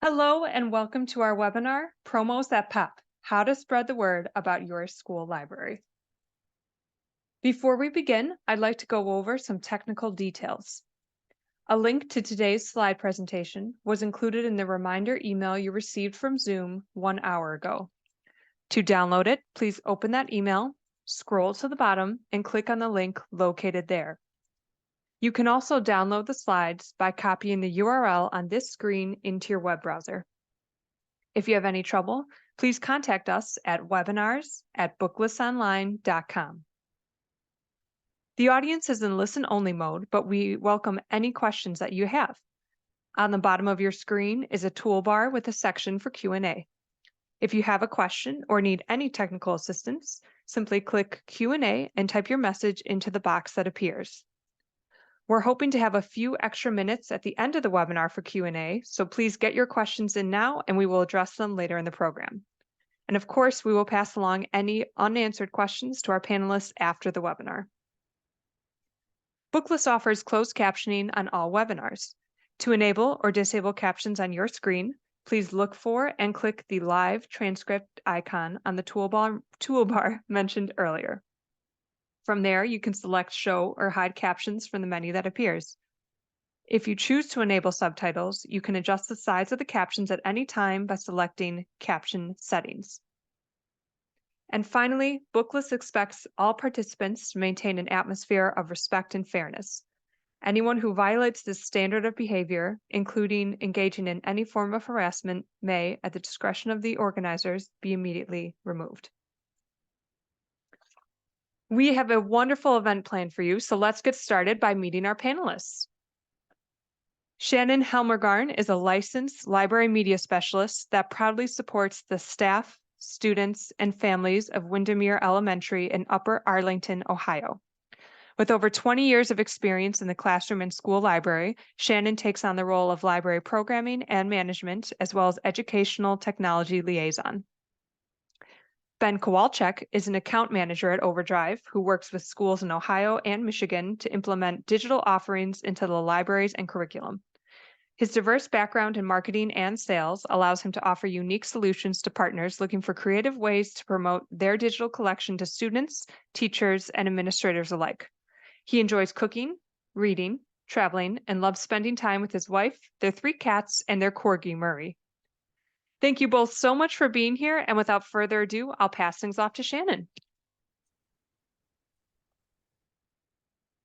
Hello and welcome to our webinar, Promos That Pop, How to Spread the Word About Your School Library. Before we begin, I'd like to go over some technical details. A link to today's slide presentation was included in the reminder email you received from Zoom 1 hour ago. To download it, please open that email, scroll to the bottom, and click on the link located there. You can also download the slides by copying the URL on this screen into your web browser. If you have any trouble, please contact us at webinars@booklistonline.com. The audience is in listen-only mode, but we welcome any questions that you have. On the bottom of your screen is a toolbar with a section for Q&A. If you have a question or need any technical assistance, simply click Q&A and type your message into the box that appears. We're hoping to have a few extra minutes at the end of the webinar for Q&A, so please get your questions in now and we will address them later in the program. And of course, we will pass along any unanswered questions to our panelists after the webinar. Booklist offers closed captioning on all webinars. To enable or disable captions on your screen, please look for and click the live transcript icon on the toolbar mentioned earlier. From there, you can select Show or Hide Captions from the menu that appears. If you choose to enable subtitles, you can adjust the size of the captions at any time by selecting Caption Settings. And finally, Booklist expects all participants to maintain an atmosphere of respect and fairness. Anyone who violates this standard of behavior, including engaging in any form of harassment, may, at the discretion of the organizers, be immediately removed. We have a wonderful event planned for you, so let's get started by meeting our panelists. Shannon Hemmelgarn is a licensed library media specialist that proudly supports the staff, students, and families of Windermere Elementary in Upper Arlington, Ohio. With over 20 years of experience in the classroom and school library, Shannon takes on the role of library programming and management, as well as educational technology liaison. Ben Kowalczyk is an account manager at OverDrive who works with schools in Ohio and Michigan to implement digital offerings into the libraries and curriculum. His diverse background in marketing and sales allows him to offer unique solutions to partners looking for creative ways to promote their digital collection to students, teachers, and administrators alike. He enjoys cooking, reading, traveling, and loves spending time with his wife, their 3 cats, and their corgi, Murray. Thank you both so much for being here, and without further ado, I'll pass things off to Shannon.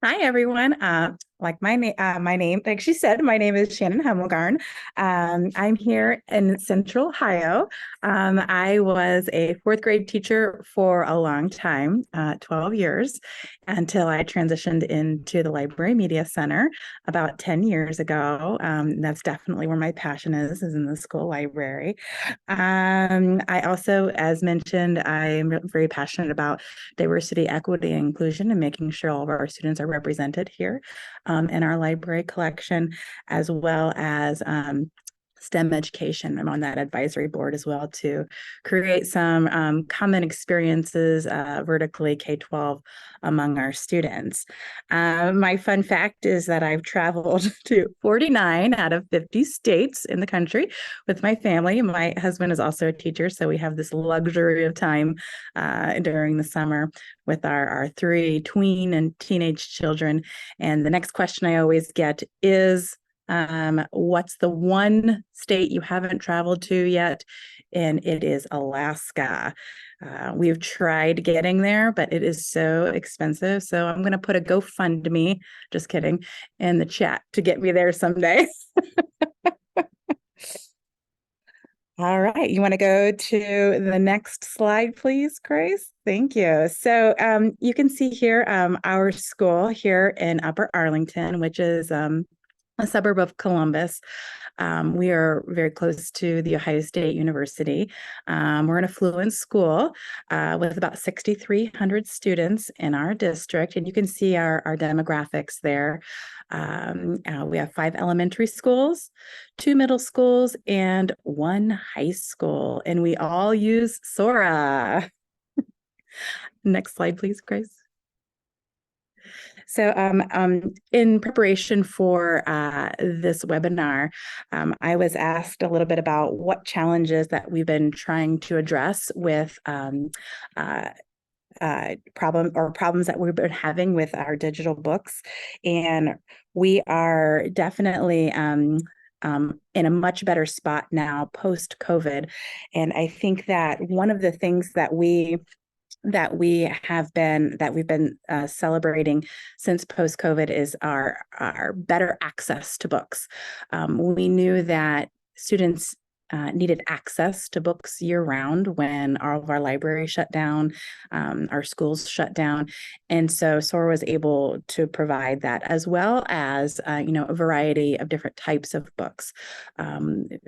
Hi, everyone. Like my name, like she said, my name is Shannon Hemmelgarn. I'm here in Central Ohio. I was a 4th grade teacher for a long time, 12 years, until I transitioned into the Library Media Center about 10 years ago. That's definitely where my passion is in the school library. I also, as mentioned, I'm very passionate about diversity, equity, and inclusion, and making sure all of our students are represented here in our library collection, as well as STEM education. I'm on that advisory board as well to create some common experiences vertically K-12 among our students. My fun fact is that I've traveled to 49 out of 50 states in the country with my family. My husband is also a teacher, so we have this luxury of time during the summer with our 3 tween and teenage children. And the next question I always get is, what's the one state you haven't traveled to yet? And it is Alaska. We've tried getting there, but it is so expensive. So I'm going to put a GoFundMe, just kidding, in the chat to get me there someday. All right, you want to go to the next slide, please, Grace? Thank you. So you can see here our school here in Upper Arlington, which is a suburb of Columbus. We are very close to the Ohio State University. We're an affluent school with about 6,300 students in our district, and you can see our demographics there. We have 5 elementary schools, 2 middle schools, and 1 high school, and we all use Sora. Next slide, please, Grace. So, in preparation for this webinar, I was asked a little bit about what challenges that we've been trying to address with problems that we've been having with our digital books, and we are definitely in a much better spot now post COVID. And I think that one of the things that we've been celebrating since post COVID is our better access to books. We knew that students needed access to books year round when all of our libraries shut down, our schools shut down. And so Sora was able to provide that, as well as, a variety of different types of books.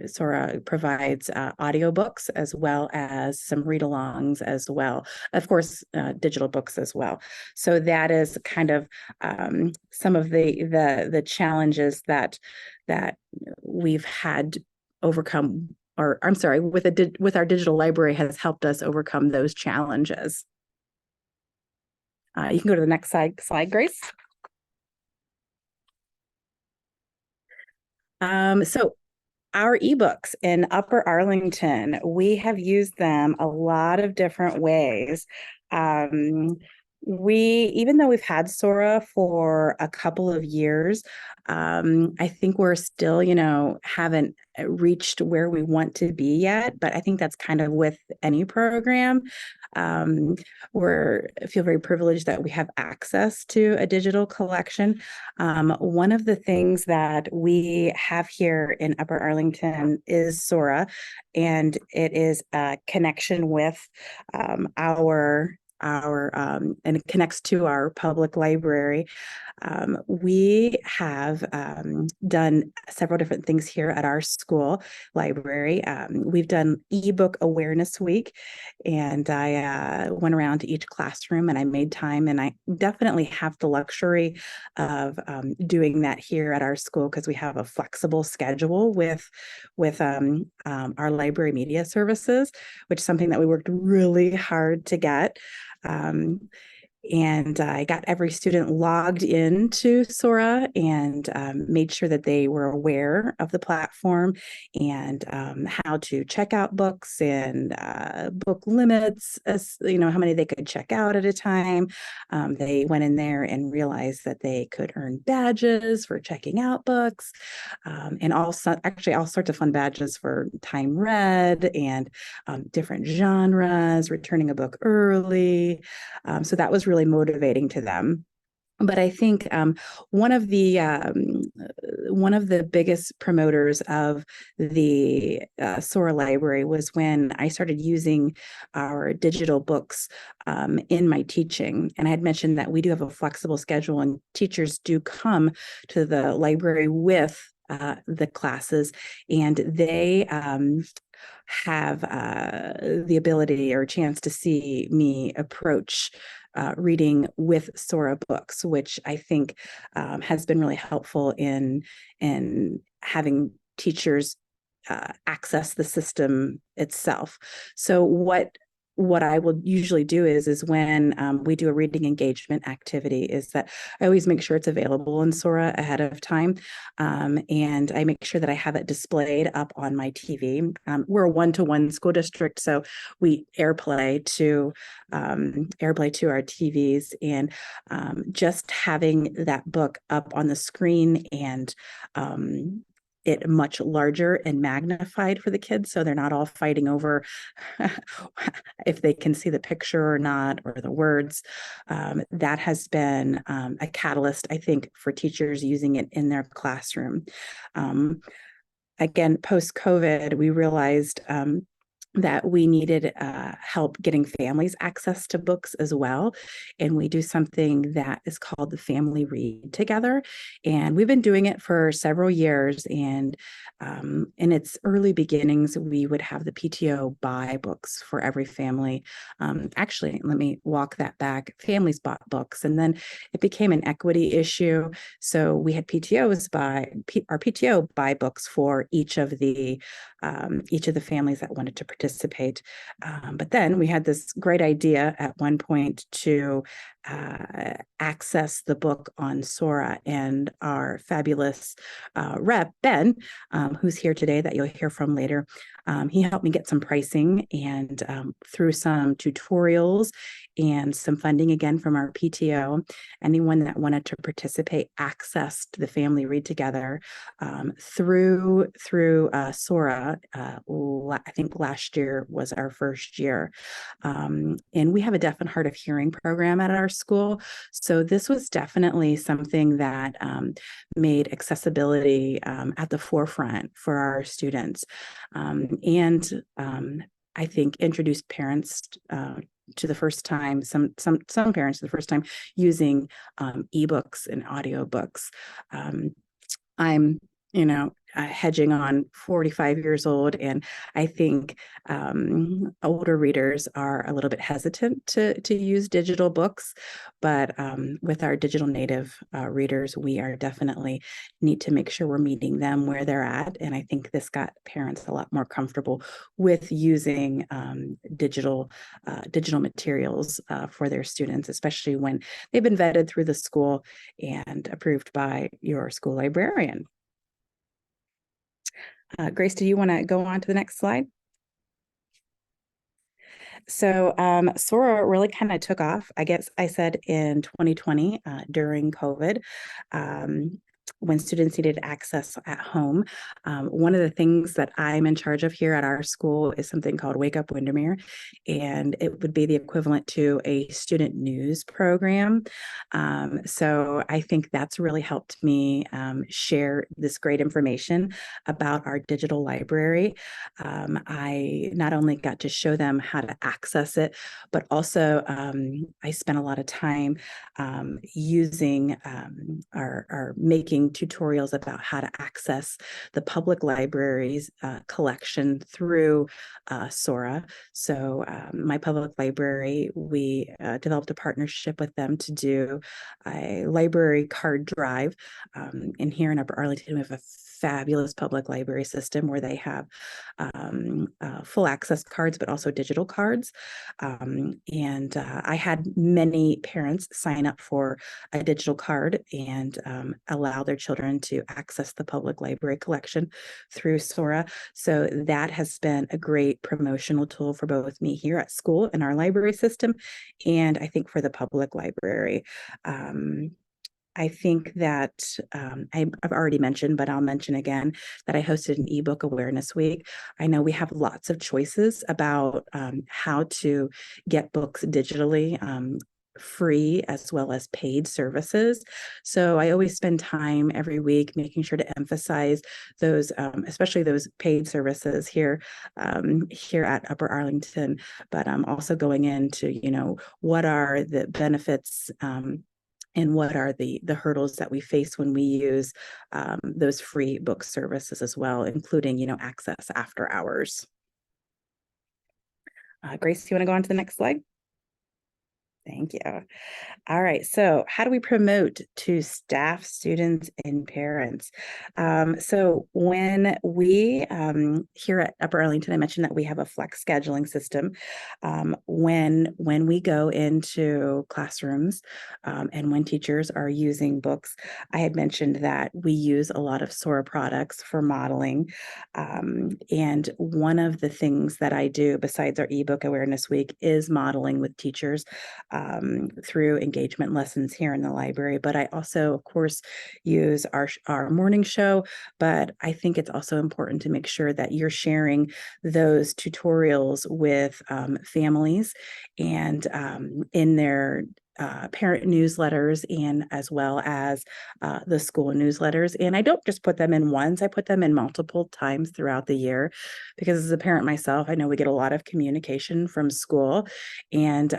Sora provides audiobooks as well as some read-alongs as well. Of course, digital books as well. So that is kind of some of the challenges that we've had overcome, or I'm sorry, with our digital library has helped us overcome those challenges. You can go to the next slide, Grace. So our ebooks in Upper Arlington, we have used them a lot of different ways. Even though we've had Sora for a couple of years, I think we're still, haven't reached where we want to be yet. But I think that's kind of with any program. Feel very privileged that we have access to a digital collection. One of the things that we have here in Upper Arlington is Sora, and it is a connection with and it connects to our public library. We have done several different things here at our school library. We've done ebook awareness week, and I went around to each classroom and I made time, and I definitely have the luxury of doing that here at our school because we have a flexible schedule with our library media services, which is something that we worked really hard to get. And I got every student logged into Sora and made sure that they were aware of the platform and how to check out books and book limits, as how many they could check out at a time. They went in there and realized that they could earn badges for checking out books, and actually all sorts of fun badges for time read and different genres, returning a book early. So that was really motivating to them. But I think one of the biggest promoters of the Sora library was when I started using our digital books in my teaching. And I had mentioned that we do have a flexible schedule, and teachers do come to the library with the classes, and they have the ability or chance to see me approach reading with Sora books, which I think has been really helpful in having teachers access the system itself. So what I will usually do is when we do a reading engagement activity is that I always make sure it's available in Sora ahead of time. And I make sure that I have it displayed up on my TV. We're a one-to-one school district, so we AirPlay to our TVs, and just having that book up on the screen and it much larger and magnified for the kids, so they're not all fighting over if they can see the picture or not, or the words. That has been a catalyst, I think, for teachers using it in their classroom. Again, post-COVID, we realized that we needed help getting families access to books as well. And we do something that is called the Family Read Together. And we've been doing it for several years. And in its early beginnings, we would have the PTO buy books for every family. Actually, let me walk that back. Families bought books, and then it became an equity issue. So we had our PTO buy books for each of the families that wanted to participate. But then we had this great idea at one point to access the book on Sora. And our fabulous rep, Ben, who's here today that you'll hear from later, he helped me get some pricing, and through some tutorials and some funding again from our PTO, anyone that wanted to participate accessed the Family Read Together through Sora. I think last year was our first year. And we have a deaf and hard of hearing program at our school. So this was definitely something that made accessibility at the forefront for our students. And I think introduced parents to the first time, some parents to the first time using ebooks and audiobooks. I'm, hedging on 45 years old, and I think older readers are a little bit hesitant to use digital books, but with our digital native readers, we are definitely need to make sure we're meeting them where they're at, and I think this got parents a lot more comfortable with using digital materials for their students, especially when they've been vetted through the school and approved by your school librarian. Grace, do you want to go on to the next slide? So Sora really kind of took off, I guess I said in 2020 during COVID. When students needed access at home. One of the things that I'm in charge of here at our school is something called Wake Up Windermere, and it would be the equivalent to a student news program. So I think that's really helped me share this great information about our digital library. I not only got to show them how to access it, but also I spent a lot of time using our making tutorials about how to access the public library's collection through Sora. So my public library, we developed a partnership with them to do a library card drive. And here in Upper Arlington, we have a fabulous public library system where they have full access cards, but also digital cards. And I had many parents sign up for a digital card and allow their children to access the public library collection through Sora. So that has been a great promotional tool for both me here at school and our library system, and I think for the public library. I think that I've already mentioned, but I'll mention again that I hosted an ebook awareness week. I know we have lots of choices about how to get books digitally, free as well as paid services. So I always spend time every week making sure to emphasize those, especially those paid services here at Upper Arlington, but I'm also going into, what are the benefits and what are the hurdles that we face when we use those free book services as well, including, access after hours. Grace, do you want to go on to the next slide? Thank you. All right. So how do we promote to staff, students, and parents? So when we here at Upper Arlington, I mentioned that we have a flex scheduling system. When we go into classrooms and when teachers are using books, I had mentioned that we use a lot of Sora products for modeling. And one of the things that I do besides our ebook awareness week is modeling with teachers through engagement lessons here in the library. But I also, of course, use our morning show, but I think it's also important to make sure that you're sharing those tutorials with families and in their parent newsletters and as well as the school newsletters. And I don't just put them in once, I put them in multiple times throughout the year, because as a parent myself, I know we get a lot of communication from school. And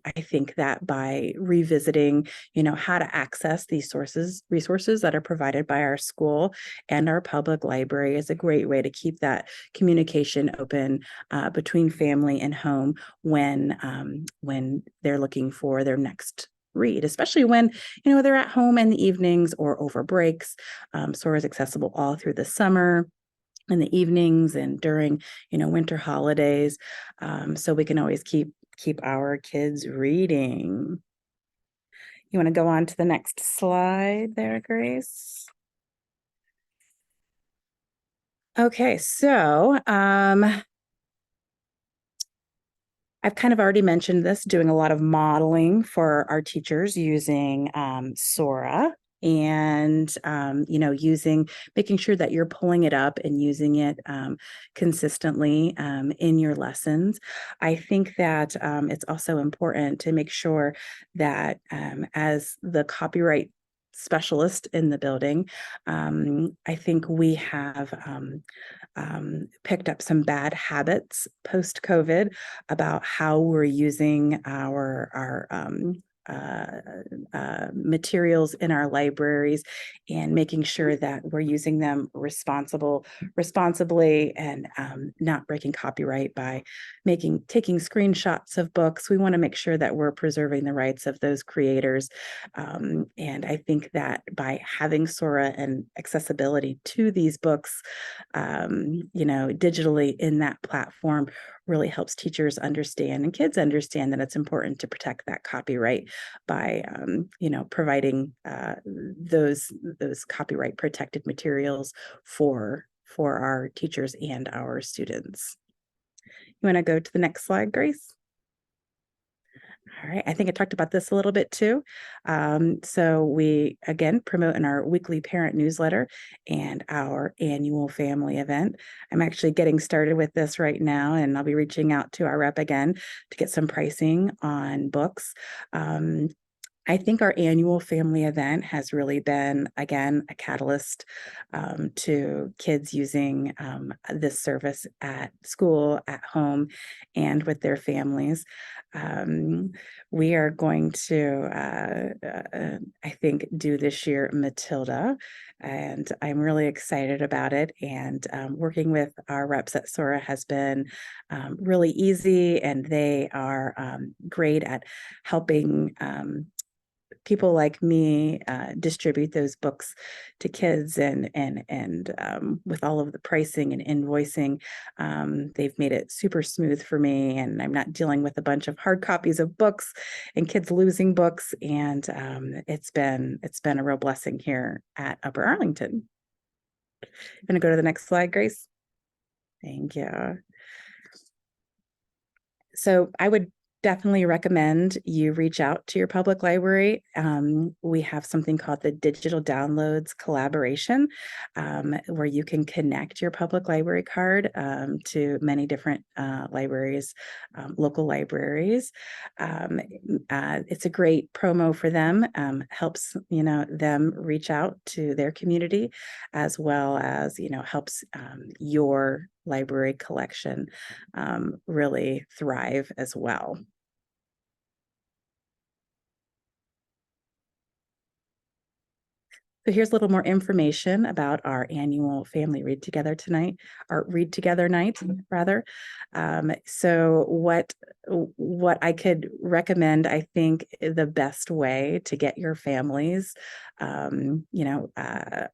I think that by revisiting, how to access these resources that are provided by our school and our public library is a great way to keep that communication open between family and home when they're looking for their next read, especially when they're at home in the evenings or over breaks. Sora is accessible all through the summer, in the evenings, and during winter holidays, so we can always keep our kids reading. You want to go on to the next slide there, Grace? Okay, so I've kind of already mentioned this, doing a lot of modeling for our teachers using Sora and, making sure that you're pulling it up and using it consistently in your lessons. I think that it's also important to make sure that as the copyright specialist in the building, I think we have picked up some bad habits post-COVID about how we're using our materials in our libraries and making sure that we're using them responsibly and not breaking copyright by taking screenshots of books. We want to make sure that we're preserving the rights of those creators. And I think that by having Sora and accessibility to these books, digitally in that platform really helps teachers understand and kids understand that it's important to protect that copyright by, providing those copyright protected materials for our teachers and our students. You want to go to the next slide, Grace? All right, I think I talked about this a little bit too. So we, again, promote in our weekly parent newsletter and our annual family event. I'm actually getting started with this right now, and I'll be reaching out to our rep again to get some pricing on books. I think our annual family event has really been, again, a catalyst to kids using this service at school, at home, and with their families. We are going to, I think, do this year Matilda, and I'm really excited about it. And working with our reps at Sora has been really easy, and they are great at helping people like me distribute those books to kids, and with all of the pricing and invoicing, they've made it super smooth for me, and I'm not dealing with a bunch of hard copies of books and kids losing books. And it's been a real blessing here at Upper Arlington. I'm going to go to the next slide, Grace. Thank you. So I would definitely recommend you reach out to your public library. We have something called the Digital Downloads Collaboration, where you can connect your public library card to many different libraries, local libraries. It's a great promo for them, helps them reach out to their community, as well as helps your library collection really thrive as well. So here's a little more information about our annual family read together tonight, or read together night, rather. So what I could recommend, I think the best way to get your families,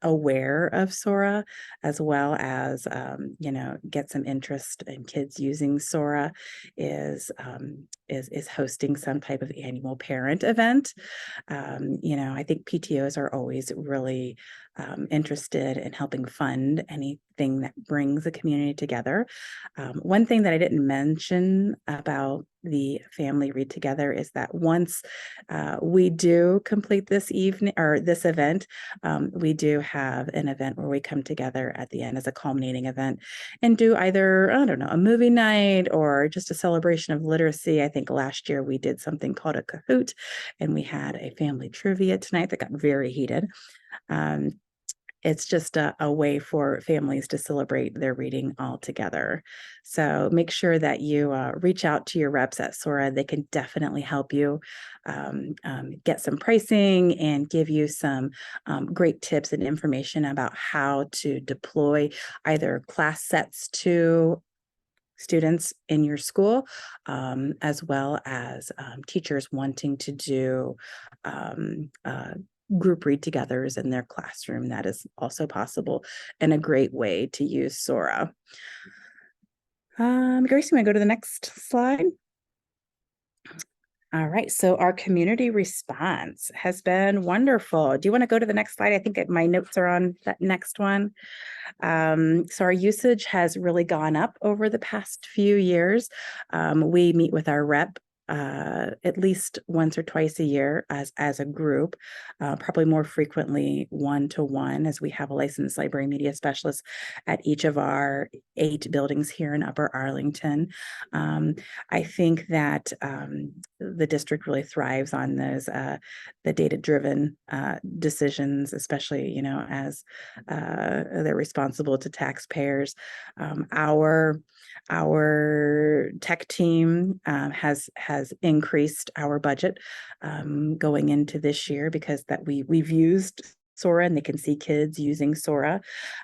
aware of Sora, as well as, get some interest in kids using Sora, is hosting some type of annual parent event. I think PTOs are always really interested in helping fund anything that brings a community together. One thing that I didn't mention about the family read together is that once we do complete this evening or this event, we do have an event where we come together at the end as a culminating event and do either, I don't know, a movie night or just a celebration of literacy. I think last year we did something called a Kahoot, and we had a family trivia tonight that got very heated. It's just a way for families to celebrate their reading all together. So make sure that you reach out to your reps at Sora. They can definitely help you get some pricing and give you some great tips and information about how to deploy either class sets to students in your school, as well as teachers wanting to do group read togethers in their classroom. That is also possible and a great way to use Sora. Grace, you want to go to the next slide? All right, so our community response has been wonderful. Do you want to go to the next slide? I think my notes are on that next one. So our usage has really gone up over the past few years. We meet with our rep at least once or twice a year as a group, probably more frequently one-to-one, as we have a licensed library media specialist at each of our 8 buildings here in Upper Arlington. I think that the district really thrives on those the data-driven decisions, especially, you know, as they're responsible to taxpayers. Our tech team has increased our budget going into this year because we've used Sora and they can see kids using Sora.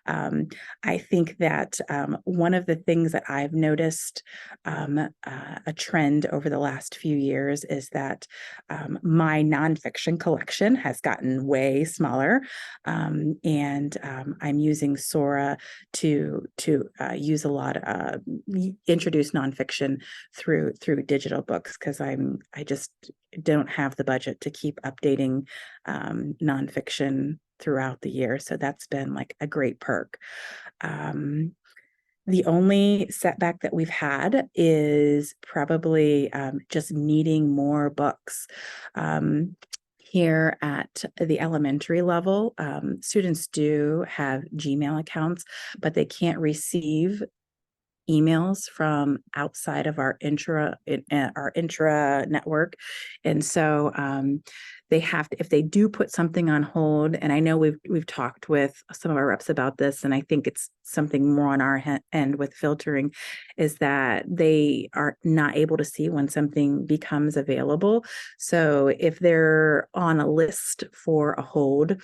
I think that one of the things that I've noticed a trend over the last few years is that my nonfiction collection has gotten way smaller, and I'm using Sora to use a lot of introduce nonfiction through digital books because I just don't have the budget to keep updating nonfiction throughout the year. So that's been like a great perk. The only setback that we've had is probably just needing more books. Here at the elementary level, students do have Gmail accounts, but they can't receive emails from outside of our intra network. And so they have to, if they do put something on hold, and I know we've talked with some of our reps about this, and I think it's something more on our end with filtering, is that they are not able to see when something becomes available. So if they're on a list for a hold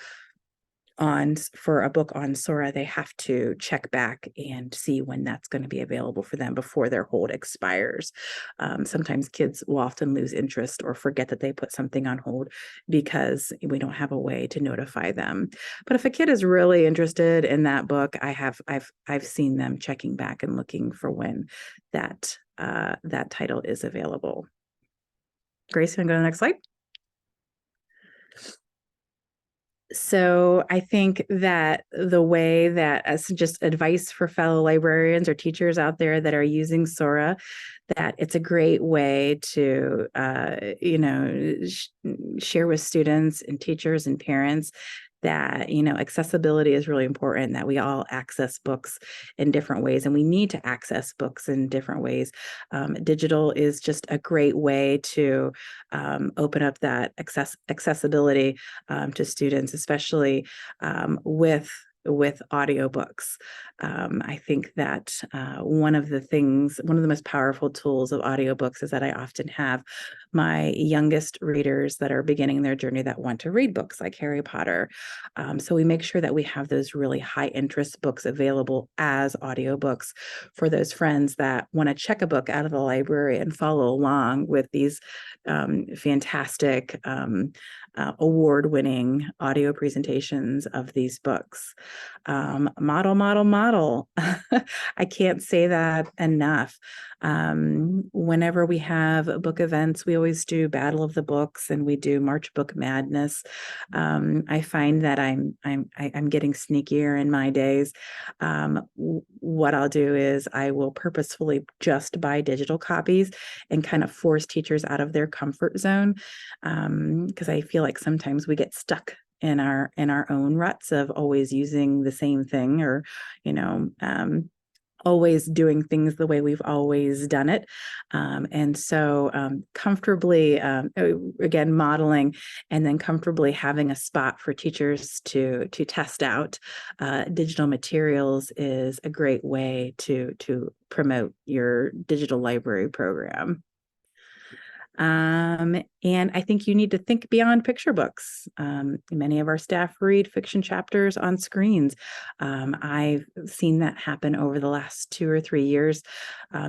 for a book on Sora, they have to check back and see when that's going to be available for them before their hold expires. Sometimes kids will often lose interest or forget that they put something on hold because we don't have a way to notify them. But if a kid is really interested in that book, I've seen them checking back and looking for when that title is available. Grace, you want to go to the next slide? So I think that the way that, as just advice for fellow librarians or teachers out there that are using Sora, that it's a great way to, share with students and teachers and parents that, accessibility is really important, that we all access books in different ways, and we need to access books in different ways. Digital is just a great way to open up that accessibility to students, especially with audiobooks. I think that one of the most powerful tools of audiobooks is that I often have my youngest readers that are beginning their journey that want to read books like Harry Potter. So we make sure that we have those really high interest books available as audiobooks for those friends that want to check a book out of the library and follow along with these fantastic award-winning audio presentations of these books. Model. I can't say that enough. Whenever we have book events, we always do Battle of the Books and we do March Book Madness. I find that I'm getting sneakier in my days. What I'll do is I will purposefully just buy digital copies and kind of force teachers out of their comfort zone, because I feel like sometimes we get stuck in our own ruts of always using the same thing, or always doing things the way we've always done it. And so comfortably, again, modeling and then comfortably having a spot for teachers to test out digital materials is a great way to promote your digital library program. And I think you need to think beyond picture books. Many of our staff read fiction chapters on screens. I've seen that happen over the last 2 or 3 years.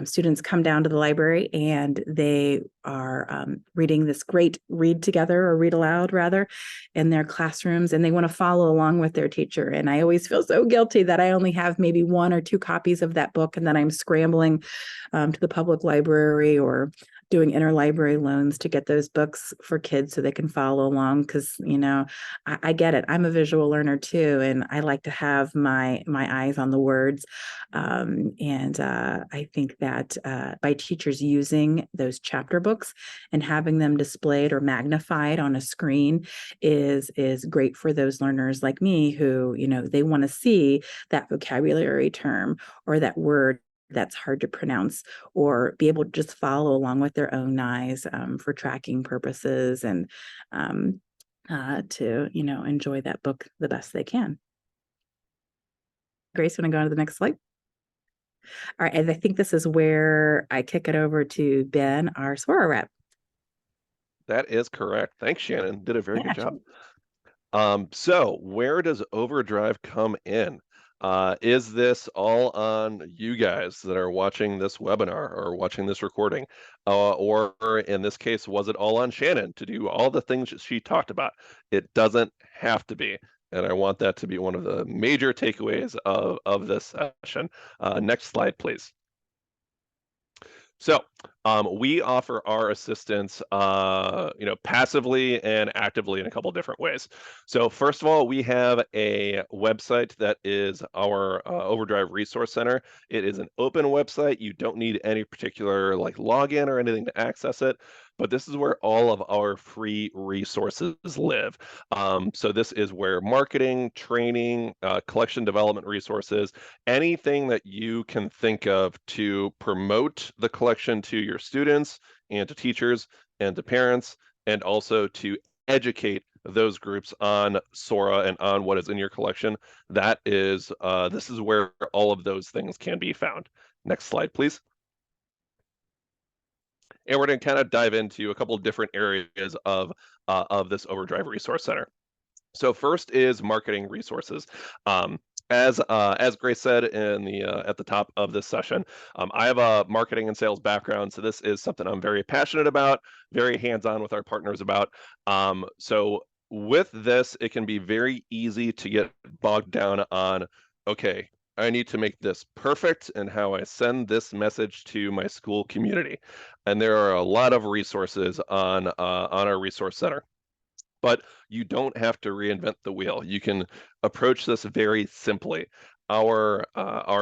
Students come down to the library and they are reading this great read together, or read aloud rather, in their classrooms, and they want to follow along with their teacher. And I always feel so guilty that I only have maybe 1 or 2 copies of that book, and then I'm scrambling to the public library or doing interlibrary loans to get those books for kids so they can follow along. Because I get it. I'm a visual learner too, and I like to have my eyes on the words. I think that by teachers using those chapter books and having them displayed or magnified on a screen is great for those learners like me who they want to see that vocabulary term or that word that's hard to pronounce, or be able to just follow along with their own eyes for tracking purposes, and to enjoy that book the best they can. Grace, want to go on to the next slide? All right, and I think this is where I kick it over to Ben, our Sora rep. That is correct. Thanks, Shannon. Did a very good job. Sure. So where does OverDrive come in? Is this all on you guys that are watching this webinar or watching this recording? Or in this case, was it all on Shannon to do all the things that she talked about? It doesn't have to be. And I want that to be one of the major takeaways of this session. Next slide, please. So we offer our assistance, passively and actively in a couple different ways. So first of all, we have a website that is our OverDrive Resource Center. It is an open website. You don't need any particular login or anything to access it. But this is where all of our free resources live. So this is where marketing, training, collection development resources, anything that you can think of to promote the collection to your students and to teachers and to parents, and also to educate those groups on Sora and on what is in your collection. That is, this is where all of those things can be found. Next slide, please. And we're going to kind of dive into a couple of different areas of this OverDrive Resource Center. So first is marketing resources. As Grace said in the at the top of this session, I have a marketing and sales background, so this is something I'm very passionate about, very hands-on with our partners about. So with this, it can be very easy to get bogged down on, okay, I need to make this perfect in how I send this message to my school community. And there are a lot of resources on our resource center. But you don't have to reinvent the wheel. You can approach this very simply. Our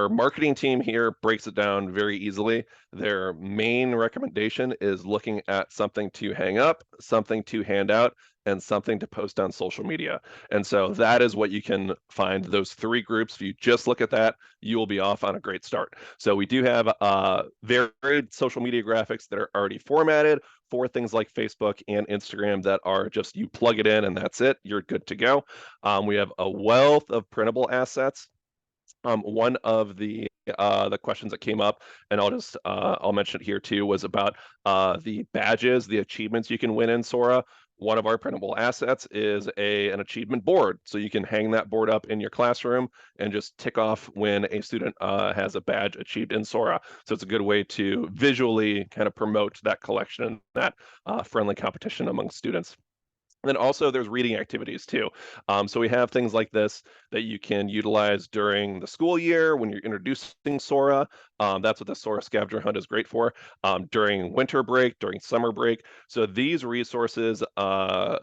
marketing team here breaks it down very easily. Their main recommendation is looking at something to hang up, something to hand out, and something to post on social media. And so that is what you can find, those three groups. If you just look at that, you will be off on a great start. So we do have varied social media graphics that are already formatted for things like Facebook and Instagram that are just, you plug it in and that's it, you're good to go. We have a wealth of printable assets. One of the questions that came up, and I'll mention it here too, was about the badges, the achievements you can win in Sora. One of our printable assets is an achievement board. So you can hang that board up in your classroom and just tick off when a student has a badge achieved in Sora. So it's a good way to visually kind of promote that collection and that friendly competition among students. And then also there's reading activities too. So we have things like this that you can utilize during the school year when you're introducing Sora. That's what the Sora scavenger hunt is great for. During winter break, during summer break. So these resources, a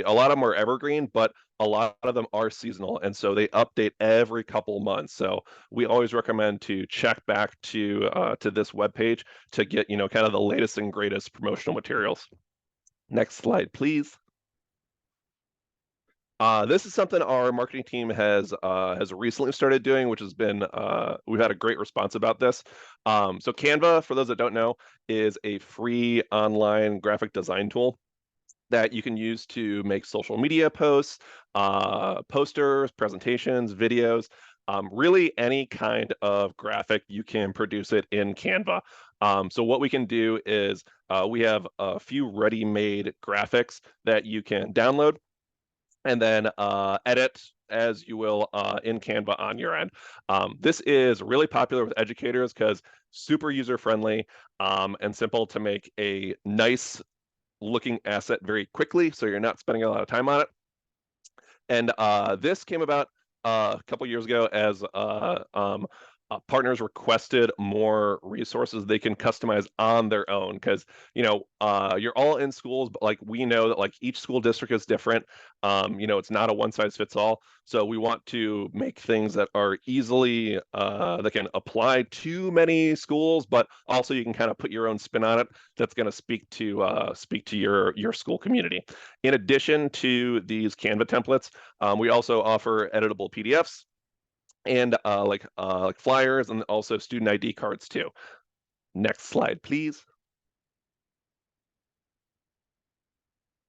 lot of them are evergreen, but a lot of them are seasonal. And so they update every couple months. So we always recommend to check back to this webpage to get, kind of the latest and greatest promotional materials. Next slide, please. This is something our marketing team has recently started doing, which has been we've had a great response about this. So Canva, for those that don't know, is a free online graphic design tool that you can use to make social media posts, posters, presentations, videos, really any kind of graphic, you can produce it in Canva. So what we can do is we have a few ready-made graphics that you can download and then edit as you will in Canva on your end. This is really popular with educators because super user-friendly and simple to make a nice looking asset very quickly, so you're not spending a lot of time on it. And this came about a couple years ago as partners requested more resources they can customize on their own, because you're all in schools, but like we know that like each school district is different. It's not a one size fits all, so we want to make things that are easily that can apply to many schools, but also you can kind of put your own spin on it that's going to speak to your school community. In addition to these Canva templates, we also offer editable PDFs and like flyers, and also student ID cards too. Next slide, please.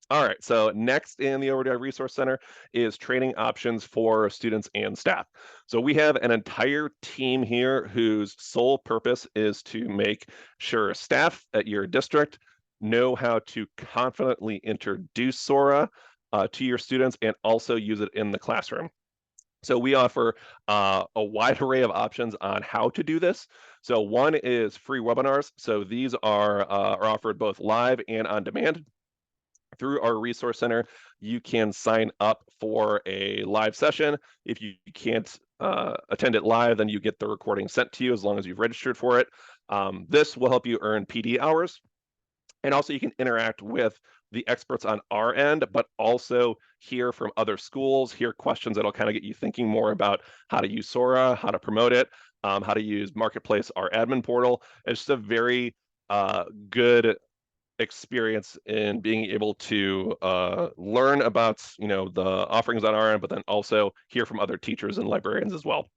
All right, so next in the OverDrive Resource Center is training options for students and staff. So we have an entire team here whose sole purpose is to make sure staff at your district know how to confidently introduce Sora to your students and also use it in the classroom. So we offer a wide array of options on how to do this. So one is free webinars. So these are offered both live and on demand. Through our resource center, you can sign up for a live session. If you can't attend it live, then you get the recording sent to you as long as you've registered for it. This will help you earn PD hours. And also you can interact with the experts on our end, but also hear from other schools, hear questions that'll kind of get you thinking more about how to use Sora, how to promote it, how to use Marketplace, our admin portal. It's just a very good experience in being able to learn about the offerings on our end, but then also hear from other teachers and librarians as well.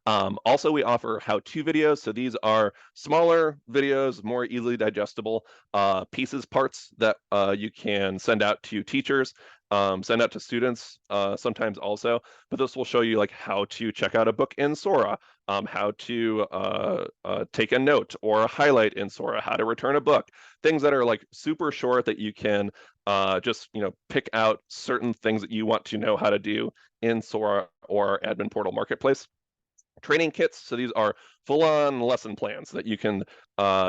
Also, we offer how-to videos. So these are smaller videos, more easily digestible parts that you can send out to teachers, send out to students sometimes also. But this will show you like how to check out a book in Sora, how to take a note or a highlight in Sora, how to return a book, things that are like super short that you can just pick out certain things that you want to know how to do in Sora or Admin Portal Marketplace. Training kits, so these are full-on lesson plans that you can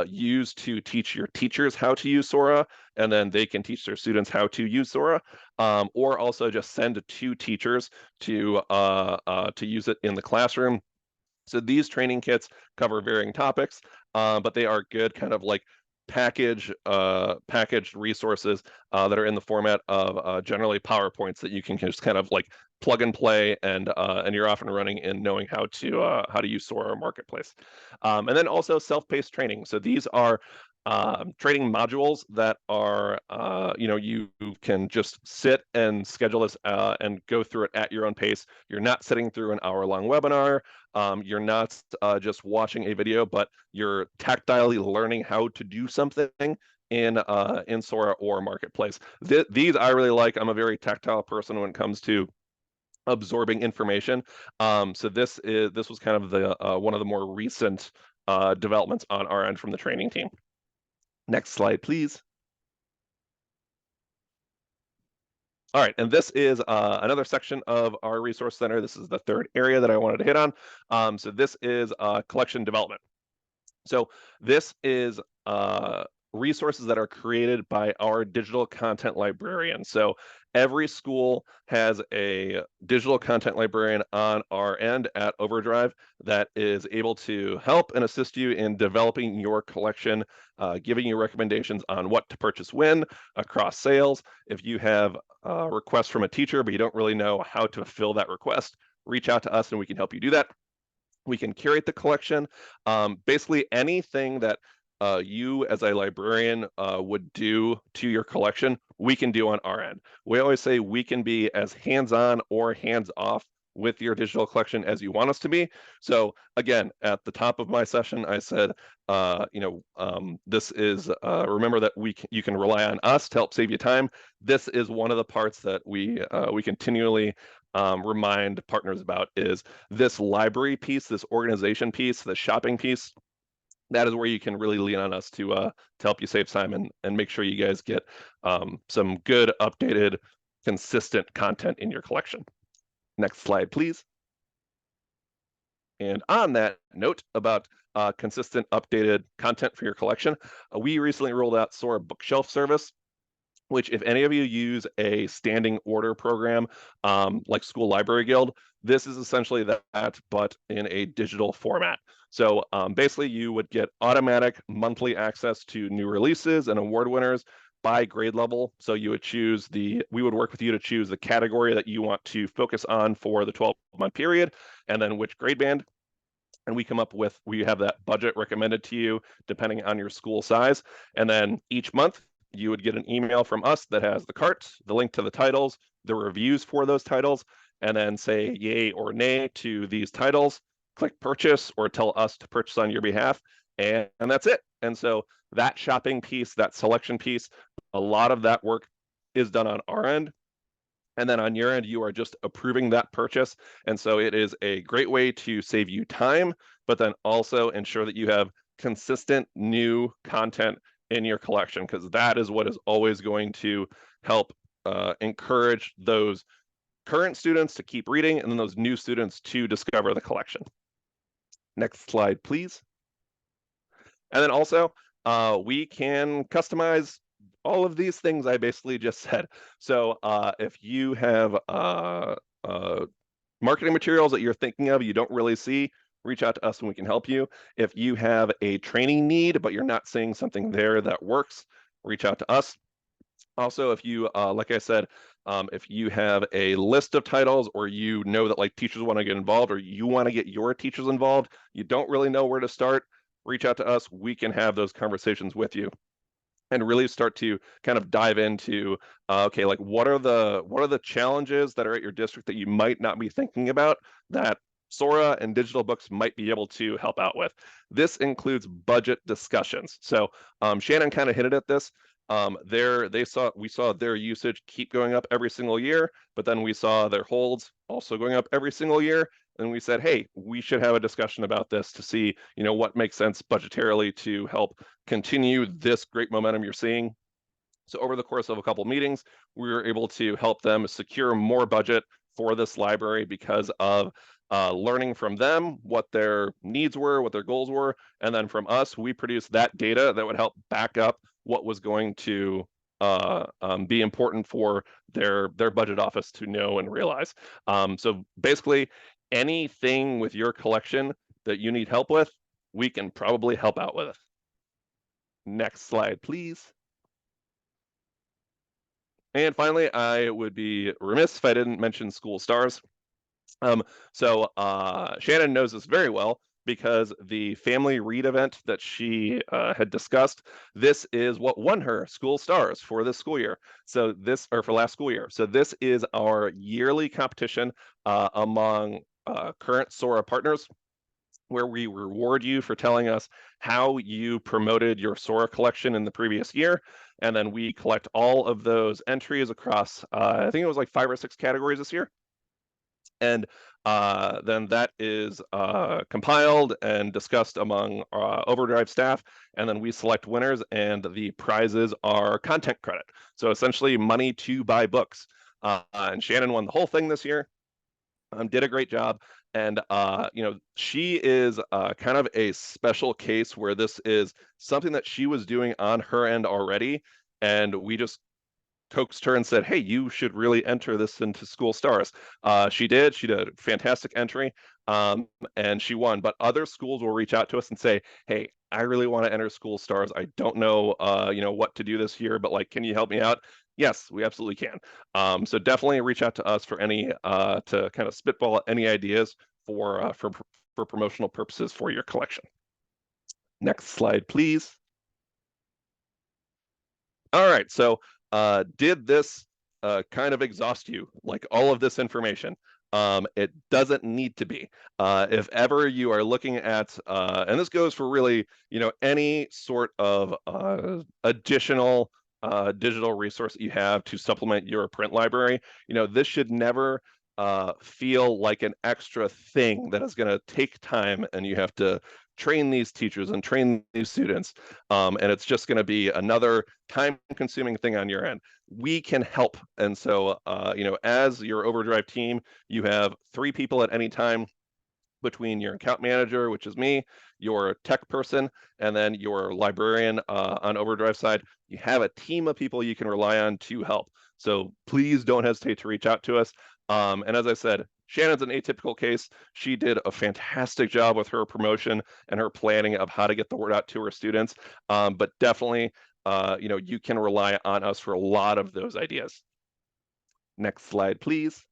use to teach your teachers how to use Sora, and then they can teach their students how to use Sora, or also just send to teachers to use it in the classroom. So these training kits cover varying topics, but they are good kind of like packaged resources that are in the format of generally PowerPoints that you can just kind of like plug and play, and you're off and running in knowing how to use Sora Marketplace. And then also self-paced training. So these are training modules that are you can just sit and schedule this and go through it at your own pace. You're not sitting through an hour-long webinar. You're not just watching a video, but you're tactilely learning how to do something in Sora or Marketplace. These I really like. I'm a very tactile person when it comes to absorbing information. So this was kind of the one of the more recent developments on our end from the training team. Next slide, please. All right, and this is another section of our resource center. This is the third area that I wanted to hit on. So this is collection development. So this is resources that are created by our digital content librarian. So every school has a digital content librarian on our end at OverDrive that is able to help and assist you in developing your collection, giving you recommendations on what to purchase when across sales. If you have a request from a teacher, but you don't really know how to fill that request, reach out to us and we can help you do that. We can curate the collection. Basically anything that you as a librarian would do to your collection, we can do on our end. We always say we can be as hands-on or hands-off with your digital collection as you want us to be. So again, at the top of my session, I said, this is, remember that you can rely on us to help save you time. This is one of the parts that we continually remind partners about, is this library piece, this organization piece, the shopping piece. That is where you can really lean on us to help you save time and make sure you guys get some good, updated, consistent content in your collection. Next slide, please. And on that note about consistent, updated content for your collection, we recently rolled out Sora Bookshelf service. which if any of you use a standing order program like School Library Guild, this is essentially that, but in a digital format. So basically you would get automatic monthly access to new releases and award winners by grade level. So you would we would work with you to choose the category that you want to focus on for the 12-month period, and then which grade band. And we have that budget recommended to you depending on your school size. And then each month you would get an email from us that has the cart, the link to the titles, the reviews for those titles, and then say yay or nay to these titles, click purchase or tell us to purchase on your behalf. And that's it. And so that shopping piece, that selection piece, a lot of that work is done on our end. And then on your end, you are just approving that purchase. And so it is a great way to save you time, but then also ensure that you have consistent new content in your collection, because that is what is always going to help encourage those current students to keep reading and then those new students to discover the collection. Next slide, please. And then also, we can customize all of these things I basically just said. So if you have marketing materials that you're thinking of, you don't really see, reach out to us and we can help you. If you have a training need, but you're not seeing something there that works, reach out to us. Also, if you, like I said, if you have a list of titles or you know that like teachers want to get involved or you want to get your teachers involved, you don't really know where to start, reach out to us. We can have those conversations with you and really start to kind of dive into, okay, like what are the challenges that are at your district that you might not be thinking about that Sora and digital books might be able to help out with. This includes budget discussions. So Shannon kind of hinted at this. We saw their usage keep going up every single year, but then we saw their holds also going up every single year. And we said, hey, we should have a discussion about this to see, what makes sense budgetarily to help continue this great momentum you're seeing. So over the course of a couple of meetings, we were able to help them secure more budget for this library because of learning from them what their needs were, what their goals were, and then from us, we produced that data that would help back up what was going to be important for their budget office to know and realize. So basically, anything with your collection that you need help with, we can probably help out with it. Next slide, please. And finally, I would be remiss if I didn't mention School Stars. Shannon knows this very well because the family read event that she had discussed, this is what won her School Stars for this school year. So for last school year. So this is our yearly competition among current Sora partners, where we reward you for telling us how you promoted your Sora collection in the previous year. And then we collect all of those entries across, I think it was like 5 or 6 categories this year. And then that is compiled and discussed among OverDrive staff. And then we select winners and the prizes are content credit. So essentially money to buy books. And Shannon won the whole thing this year. Did a great job. And, she is kind of a special case where this is something that she was doing on her end already. And we just coaxed her and said, hey, you should really enter this into School Stars. She did a fantastic entry and she won. But other schools will reach out to us and say, hey, I really want to enter School Stars. I don't know, what to do this year, but like, can you help me out? Yes, we absolutely can. So definitely reach out to us for any to kind of spitball any ideas for promotional purposes for your collection. Next slide, please. All right, so did this kind of exhaust you, like all of this information? It doesn't need to be. If ever you are looking at, and this goes for really, any sort of additional digital resource that you have to supplement your print library, this should never feel like an extra thing that is going to take time and you have to train these teachers and train these students. And it's just going to be another time-consuming thing on your end. We can help. And so, as your OverDrive team, you have 3 people at any time between your account manager, which is me, your tech person, and then your librarian on OverDrive side. You have a team of people you can rely on to help. So please don't hesitate to reach out to us. And as I said, Shannon's an atypical case. She did a fantastic job with her promotion and her planning of how to get the word out to her students. But definitely, you can rely on us for a lot of those ideas. Next slide, please.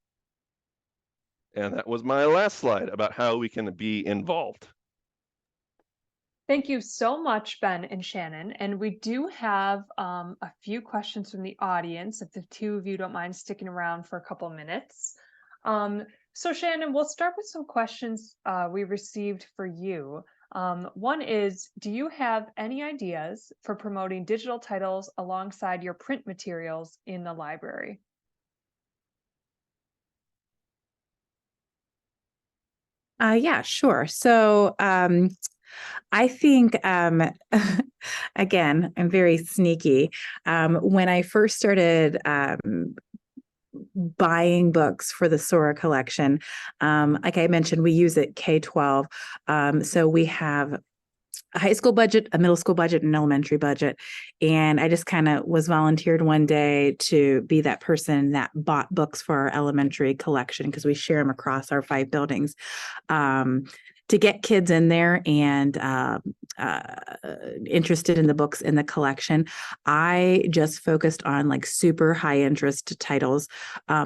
And that was my last slide about how we can be involved. Thank you so much, Ben and Shannon. And we do have a few questions from the audience, if the two of you don't mind sticking around for a couple minutes. So Shannon, we'll start with some questions we received for you. One is, do you have any ideas for promoting digital titles alongside your print materials in the library? Yeah, sure. So I think, again, I'm very sneaky. When I first started buying books for the Sora collection, like I mentioned, we use it K-12. So we have a high school budget, a middle school budget, and an elementary budget. And I just kind of was volunteered one day to be that person that bought books for our elementary collection, because we share them across our 5 buildings. To get kids in there and interested in the books in the collection. I just focused on like super high interest titles,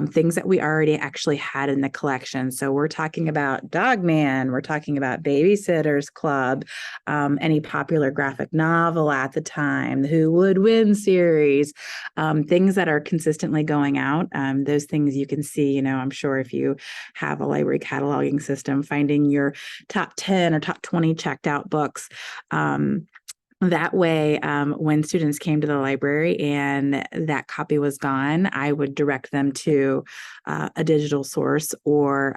things that we already actually had in the collection. So we're talking about Dog Man, we're talking about Babysitter's Club, any popular graphic novel at the time, the Who Would Win series, things that are consistently going out. Those things you can see, I'm sure if you have a library cataloging system, finding your top 10 or top 20 checked out books. That way, when students came to the library and that copy was gone, I would direct them to a digital source, or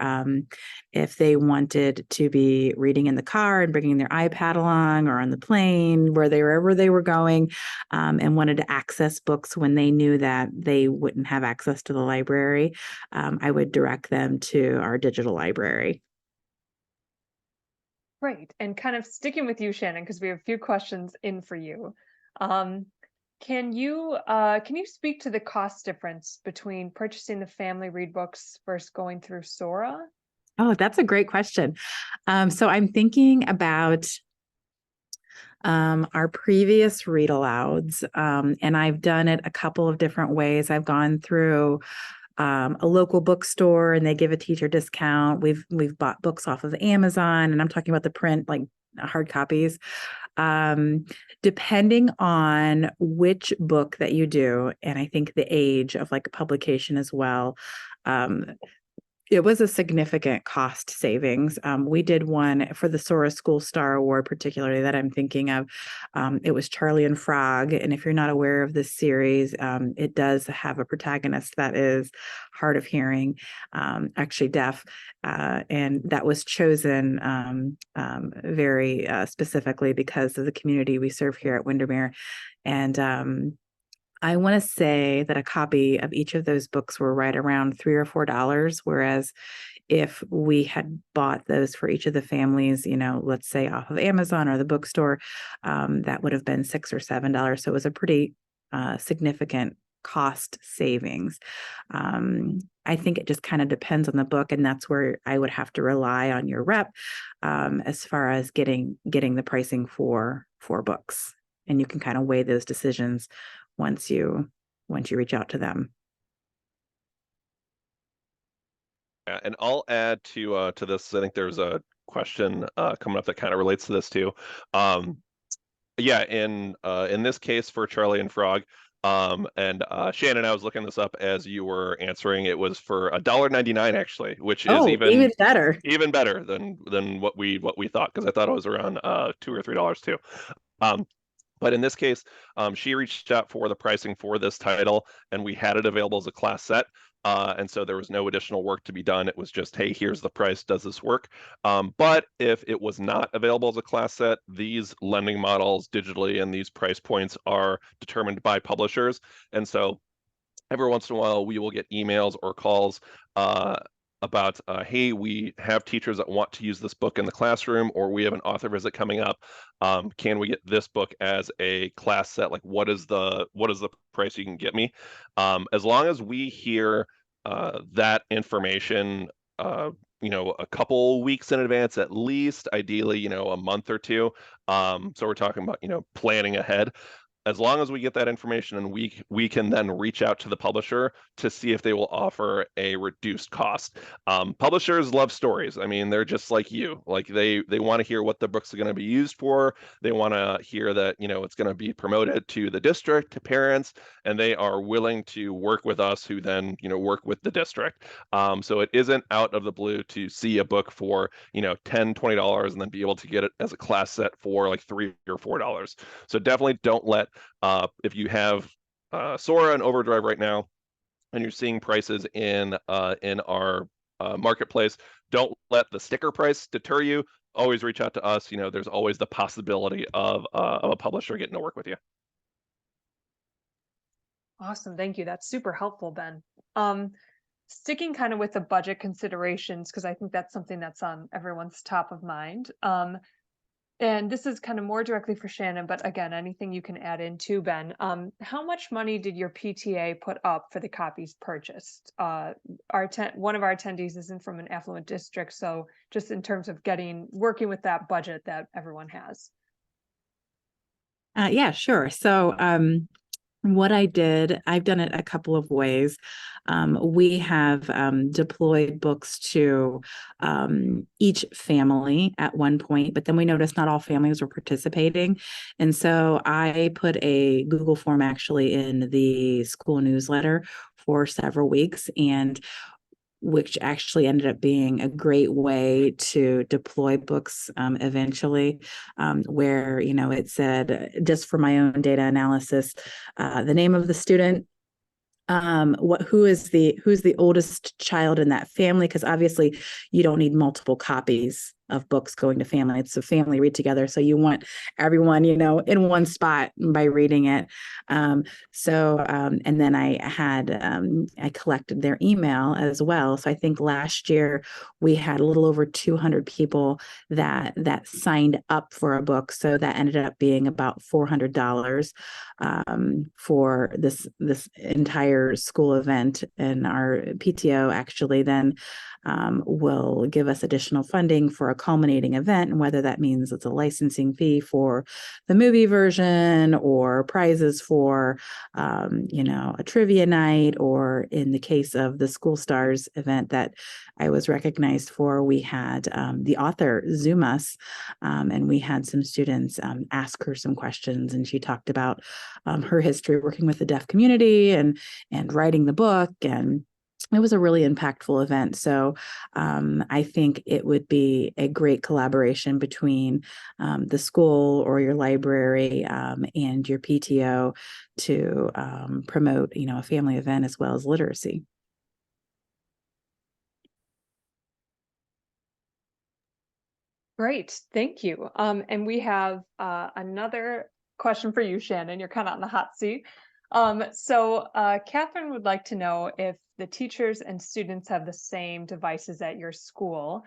if they wanted to be reading in the car and bringing their iPad along, or on the plane, wherever they were going, and wanted to access books when they knew that they wouldn't have access to the library, I would direct them to our digital library. Great. And kind of sticking with you, Shannon, because we have a few questions in for you. Can you speak to the cost difference between purchasing the family read books versus going through Sora? Oh, that's a great question. So I'm thinking about our previous read alouds, and I've done it a couple of different ways. I've gone through a local bookstore and they give a teacher discount. We've bought books off of Amazon, and I'm talking about the print, like hard copies. Depending on which book that you do, and I think the age of like a publication as well, it was a significant cost savings. We did one for the Sora School Star Award, particularly, that I'm thinking of. It was Charlie and Frog. And if you're not aware of this series, it does have a protagonist that is hard of hearing, actually deaf. And that was chosen very specifically because of the community we serve here at Windermere. And I want to say that a copy of each of those books were right around $3 or $4, whereas if we had bought those for each of the families, let's say off of Amazon or the bookstore, that would have been $6 or $7. So it was a pretty significant cost savings. I think it just kind of depends on the book, and that's where I would have to rely on your rep as far as getting the pricing for books. And you can kind of weigh those decisions once you reach out to them. Yeah, and I'll add to this. I think there's a question coming up that kind of relates to this too. Yeah, in this case for Charlie and Frog, and Shannon, I was looking this up as you were answering. It was for $1.99 actually, which is even better. Even better than what we thought, because I thought it was around $2 or $3 too. But in this case, she reached out for the pricing for this title, and we had it available as a class set. And so there was no additional work to be done. It was just, hey, here's the price. Does this work? But if it was not available as a class set, these lending models digitally and these price points are determined by publishers. And so every once in a while, we will get emails or calls about, hey, we have teachers that want to use this book in the classroom, or we have an author visit coming up. Can we get this book as a class set? Like, what is the price you can get me? As long as we hear that information, a couple weeks in advance at least, ideally, a month or two. So we're talking about, planning ahead. As long as we get that information, and we can then reach out to the publisher to see if they will offer a reduced cost. Publishers love stories. I mean, they're just like you. Like they want to hear what the books are going to be used for. They want to hear that, it's going to be promoted to the district, to parents, and they are willing to work with us, who then, work with the district. So it isn't out of the blue to see a book for, $10, $20 and then be able to get it as a class set for like $3 or $4. So definitely don't let, if you have Sora and OverDrive right now, and you're seeing prices in our marketplace, don't let the sticker price deter you. Always reach out to us. There's always the possibility of a publisher getting to work with you. Awesome. Thank you. That's super helpful, Ben. Sticking kind of with the budget considerations, because I think that's something that's on everyone's top of mind. And this is kind of more directly for Shannon, but again, anything you can add in too, Ben. How much money did your PTA put up for the copies purchased? One of our attendees isn't from an affluent district, so just in terms of working with that budget that everyone has. Yeah, sure. So what I've done it a couple of ways. We have deployed books to each family at one point, but then we noticed not all families were participating. And so I put a Google form actually in the school newsletter for several weeks, and which actually ended up being a great way to deploy books eventually, where, it said, just for my own data analysis, the name of the student, who's the oldest child in that family, because obviously you don't need multiple copies of books going to family. It's a family read together, so you want everyone in one spot by reading it. And then I collected their email as well. So I think last year we had a little over 200 people that signed up for a book, so that ended up being about $400 for this entire school event. And our PTO actually then will give us additional funding for a culminating event, and whether that means it's a licensing fee for the movie version, or prizes for a trivia night, or in the case of the School Stars event that I was recognized for, we had the author Zoom us, and we had some students ask her some questions, and she talked about her history working with the deaf community and writing the book, and it was a really impactful event. So I think it would be a great collaboration between the school or your library and your PTO to promote, a family event as well as literacy. Great, thank you. And we have another question for you, Shannon. You're kind of on the hot seat. So Catherine would like to know if the teachers and students have the same devices at your school.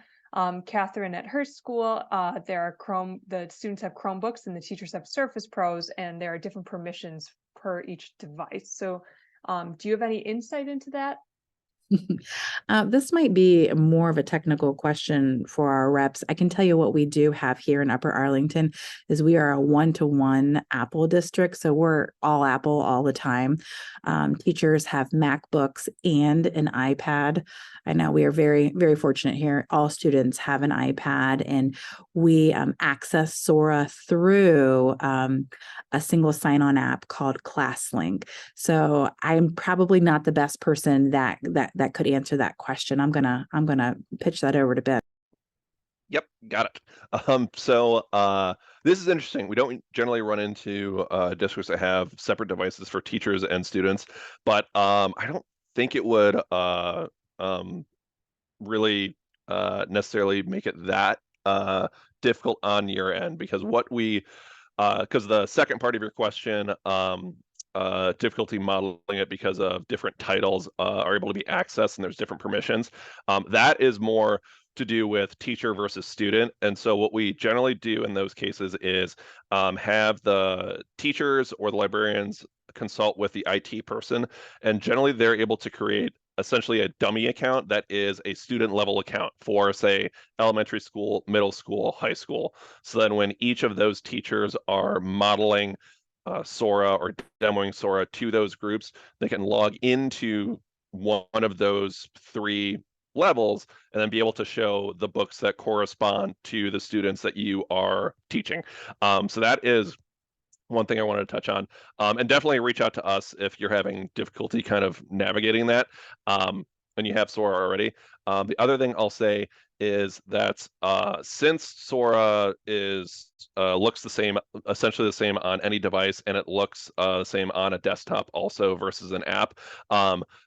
Catherine, at her school, the students have Chromebooks and the teachers have Surface Pros, and there are different permissions per each device. So do you have any insight into that? This might be more of a technical question for our reps. I can tell you what we do have here in Upper Arlington is we are a 1-to-1 Apple district. So we're all Apple all the time. Teachers have MacBooks and an iPad. I know we are very, very fortunate here. All students have an iPad, and we access Sora through a single sign-on app called ClassLink. So I'm probably not the best person that could answer that question. I'm gonna pitch that over to Ben. Yep, got it. So this is interesting. We don't generally run into districts that have separate devices for teachers and students, but I don't think it would really necessarily make it that difficult on your end, because because the second part of your question difficulty modeling it because of different titles are able to be accessed and there's different permissions. That is more to do with teacher versus student. And so what we generally do in those cases is have the teachers or the librarians consult with the IT person, and generally they're able to create essentially a dummy account that is a student level account for, say, elementary school, middle school, high school. So then when each of those teachers are modeling Sora or demoing Sora to those groups, they can log into one of those three levels and then be able to show the books that correspond to the students that you are teaching. So that is one thing I wanted to touch on. And definitely reach out to us if you're having difficulty kind of navigating that and you have Sora already. The other thing I'll say is that since Sora is looks the same, essentially the same on any device, and it looks the same on a desktop also versus an app,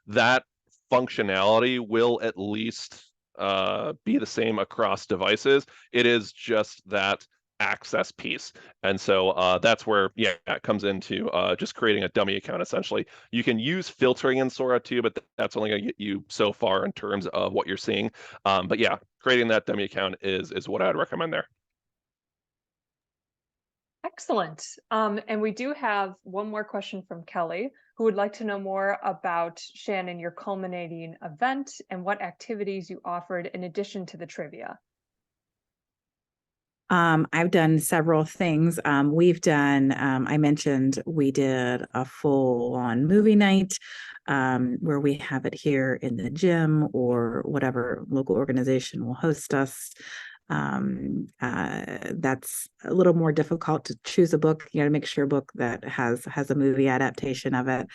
that functionality will at least be the same across devices. It is just that access piece. And so that's where, yeah, it comes into just creating a dummy account, essentially. You can use filtering in Sora too, but that's only going to get you so far in terms of what you're seeing. But yeah, creating that dummy account is what I'd recommend there. Excellent. And we do have one more question from Kelly, who would like to know more about, Shannon, your culminating event and what activities you offered in addition to the trivia. I've done several things. We've done, I mentioned we did a full-on movie night where we have it here in the gym or whatever local organization will host us. That's a little more difficult to choose a book, to make sure a book that has a movie adaptation of it.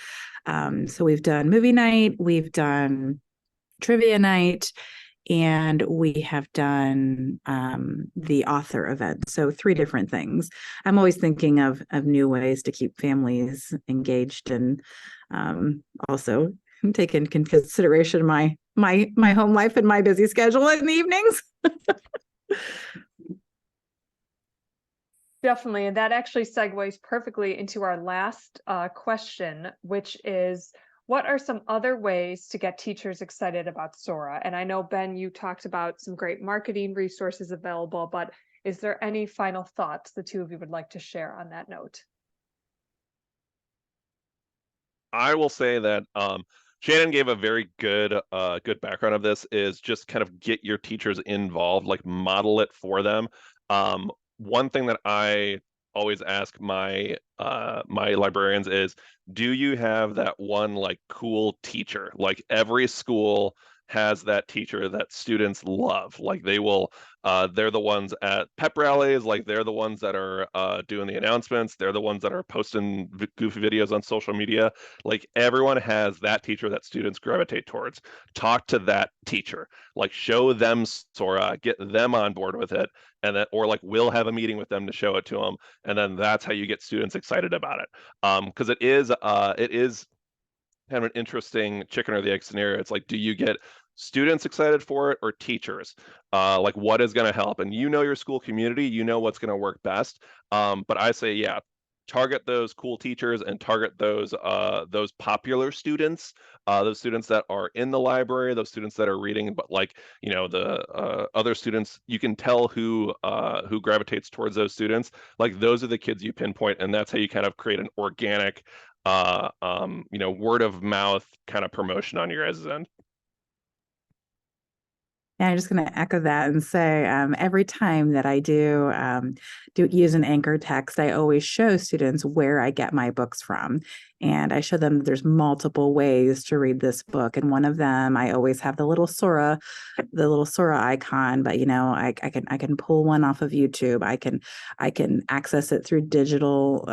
So we've done movie night, we've done trivia night, and we have done the author event. So 3 different things. I'm always thinking of new ways to keep families engaged, and also take into consideration my home life and my busy schedule in the evenings. Definitely. And that actually segues perfectly into our last question, which is, what are some other ways to get teachers excited about Sora? And I know, Ben, you talked about some great marketing resources available, but is there any final thoughts the two of you would like to share on that note? I will say that Shannon gave a very good background of this, is just kind of get your teachers involved, like model it for them. One thing that I always ask my my librarians is, do you have that one like cool teacher? Like every school has that teacher that students love. Like they will they're the ones at pep rallies, like they're the ones that are doing the announcements, they're the ones that are posting goofy videos on social media. Like everyone has that teacher that students gravitate towards. Talk to that teacher, like show them Sora, get them on board with it, and that, or like we'll have a meeting with them to show it to them, and then that's how you get students excited about it. Because it is kind of an interesting chicken or the egg scenario. It's like, do you get students excited for it or teachers? Like what is going to help? And you know your school community, you know what's going to work best. But I say, yeah, target those cool teachers and target those popular students, those students that are in the library, those students that are reading, but like, the other students, you can tell who gravitates towards those students. Like those are the kids you pinpoint, and that's how you kind of create an organic word of mouth kind of promotion on your guys' end. And I'm just going to echo that and say, every time that I do use an anchor text, I always show students where I get my books from. And I show them that there's multiple ways to read this book. And one of them, I always have the little Sora icon, but I can pull one off of YouTube. I can access it through digital,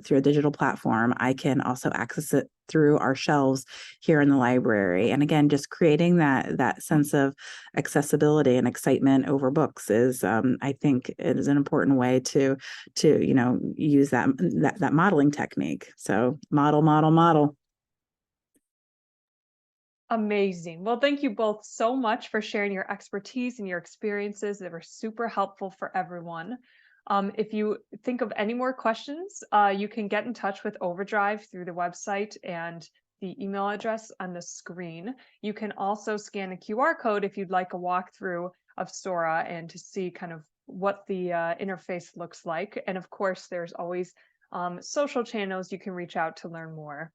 through a digital platform. I can also access it through our shelves here in the library. And again, just creating that sense of accessibility and excitement over books is, I think, it is an important way to use that modeling technique. So model. Amazing. Well, thank you both so much for sharing your expertise and your experiences that were super helpful for everyone. If you think of any more questions, you can get in touch with OverDrive through the website and the email address on the screen. You can also scan a QR code if you'd like a walkthrough of Sora and to see kind of what the interface looks like. And of course, there's always social channels you can reach out to learn more.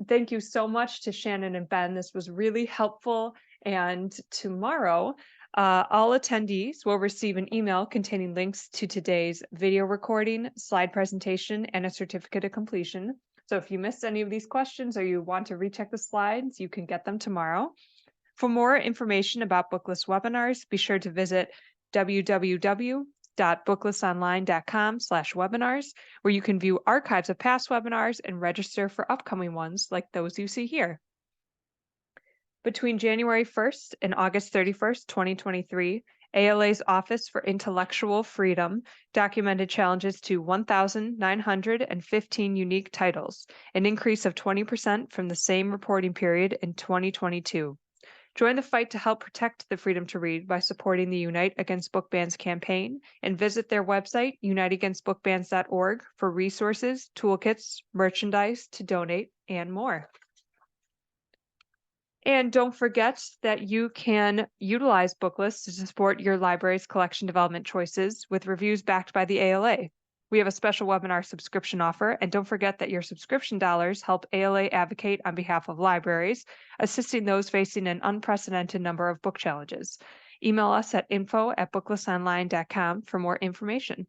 Thank you so much to Shannon and Ben. This was really helpful. And tomorrow, all attendees will receive an email containing links to today's video recording, slide presentation, and a certificate of completion. So if you missed any of these questions or you want to recheck the slides, you can get them tomorrow. For more information about Booklist webinars, be sure to visit www.booklistonline.com/webinars, where you can view archives of past webinars and register for upcoming ones like those you see here. Between January 1st and August 31st, 2023, ALA's Office for Intellectual Freedom documented challenges to 1,915 unique titles, an increase of 20% from the same reporting period in 2022. Join the fight to help protect the freedom to read by supporting the Unite Against Book Bans campaign and visit their website, uniteagainstbookbans.org, for resources, toolkits, merchandise to donate, and more. And don't forget that you can utilize Booklist to support your library's collection development choices with reviews backed by the ALA. We have a special webinar subscription offer, and don't forget that your subscription dollars help ALA advocate on behalf of libraries, assisting those facing an unprecedented number of book challenges. Email us at info@booklistonline.com for more information.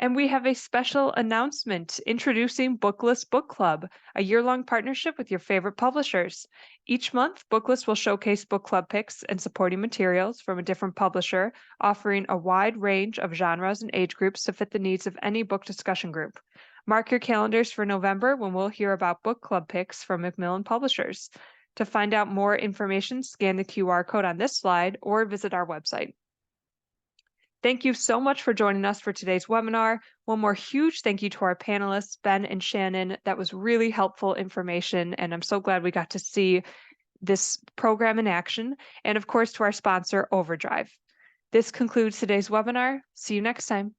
And we have a special announcement introducing Booklist Book Club, a year-long partnership with your favorite publishers. Each month, Booklist will showcase book club picks and supporting materials from a different publisher, offering a wide range of genres and age groups to fit the needs of any book discussion group. Mark your calendars for November when we'll hear about book club picks from Macmillan Publishers. To find out more information, scan the QR code on this slide or visit our website. Thank you so much for joining us for today's webinar. One more huge thank you to our panelists, Ben and Shannon. That was really helpful information, and I'm so glad we got to see this program in action. And of course, to our sponsor, OverDrive. This concludes today's webinar. See you next time.